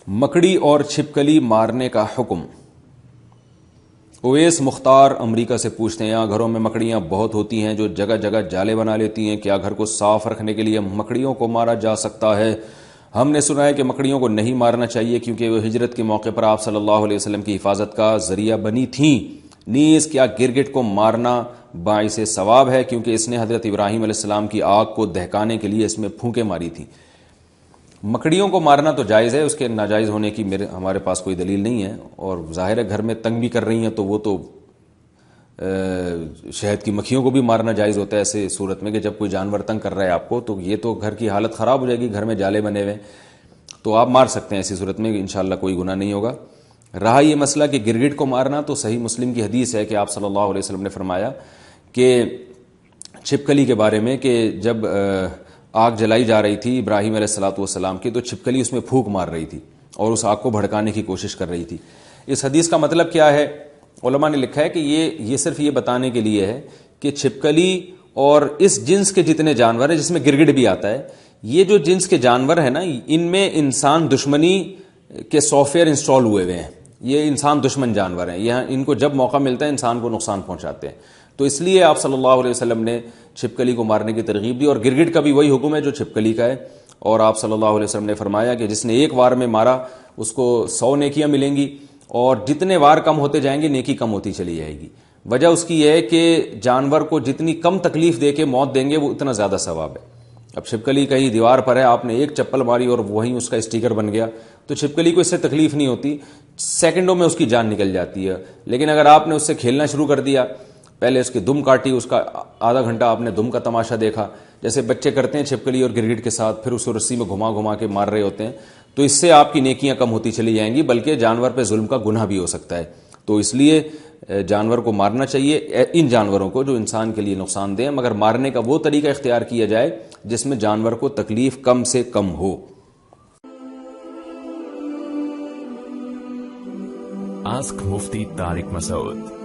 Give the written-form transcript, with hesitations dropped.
مکڑی اور چھپکلی مارنے کا حکم۔ اویس مختار امریکہ سے پوچھتے ہیں، یہاں گھروں میں مکڑیاں بہت ہوتی ہیں جو جگہ جگہ جالے بنا لیتی ہیں، کیا گھر کو صاف رکھنے کے لیے مکڑیوں کو مارا جا سکتا ہے؟ ہم نے سنا ہے کہ مکڑیوں کو نہیں مارنا چاہیے کیونکہ وہ ہجرت کے موقع پر آپ صلی اللہ علیہ وسلم کی حفاظت کا ذریعہ بنی تھیں۔ نیز کیا گرگٹ کو مارنا باعث ثواب ہے کیونکہ اس نے حضرت ابراہیم علیہ السلام کی آگ کو دہکانے کے لیے اس میں پھونکیں ماری تھیں؟ مکڑیوں کو مارنا تو جائز ہے، اس کے ناجائز ہونے کی ہمارے پاس کوئی دلیل نہیں ہے، اور ظاہر ہے گھر میں تنگ بھی کر رہی ہیں تو وہ تو شہد کی مکھیوں کو بھی مارنا جائز ہوتا ہے ایسے صورت میں کہ جب کوئی جانور تنگ کر رہا ہے آپ کو تو یہ تو گھر کی حالت خراب ہو جائے گی، گھر میں جالے بنے ہوئے تو آپ مار سکتے ہیں، ایسی صورت میں انشاءاللہ کوئی گناہ نہیں ہوگا۔ رہا یہ مسئلہ کہ گرگٹ کو مارنا، تو صحیح مسلم کی حدیث ہے کہ آپ صلی اللہ علیہ وسلم نے فرمایا کہ چھپکلی کے بارے میں کہ جب آگ جلائی جا رہی تھی ابراہیم علیہ الصلوۃ والسلام کی تو چھپکلی اس میں پھونک مار رہی تھی اور اس آگ کو بھڑکانے کی کوشش کر رہی تھی۔ اس حدیث کا مطلب کیا ہے؟ علماء نے لکھا ہے کہ یہ صرف یہ بتانے کے لیے ہے کہ چھپکلی اور اس جنس کے جتنے جانور ہیں جس میں گرگٹ بھی آتا ہے، یہ جو جنس کے جانور ہیں نا، ان میں انسان دشمنی کے سافٹ ویئر انسٹال ہوئے ہیں، یہ انسان دشمن جانور ہیں، یہ ان کو جب موقع ملتا ہے انسان کو نقصان پہنچاتے ہیں، تو اس لیے آپ صلی اللہ علیہ وسلم نے چھپکلی کو مارنے کی ترغیب دی، اور گرگٹ کا بھی وہی حکم ہے جو چھپکلی کا ہے، اور آپ صلی اللہ علیہ وسلم نے فرمایا کہ جس نے ایک وار میں مارا اس کو 100 نیکیاں ملیں گی، اور جتنے وار کم ہوتے جائیں گے نیکی کم ہوتی چلی جائے گی۔ وجہ اس کی یہ ہے کہ جانور کو جتنی کم تکلیف دے کے موت دیں گے وہ اتنا زیادہ ثواب ہے۔ اب چھپکلی کہیں دیوار پر ہے، آپ نے ایک چپل ماری اور وہیں اس کا اسٹیکر بن گیا تو چھپکلی کو اس سے تکلیف نہیں ہوتی، سیکنڈوں میں اس کی جان نکل جاتی ہے، لیکن اگر آپ نے اس سے کھیلنا شروع کر دیا، پہلے اس کی دم کاٹی، اس کا آدھا گھنٹہ آپ نے دم کا تماشا دیکھا جیسے بچے کرتے ہیں چھپکلی اور گرگٹ کے ساتھ، پھر اس کو رسی میں گھما گھما کے مار رہے ہوتے ہیں، تو اس سے آپ کی نیکیاں کم ہوتی چلی جائیں گی، بلکہ جانور پہ ظلم کا گناہ بھی ہو سکتا ہے۔ تو اس لیے جانور کو مارنا چاہیے، ان جانوروں کو جو انسان کے لیے نقصان دیں، مگر مارنے کا وہ طریقہ اختیار کیا جائے جس میں جانور کو تکلیف کم سے کم ہو۔ Ask Mufti Tariq Masood.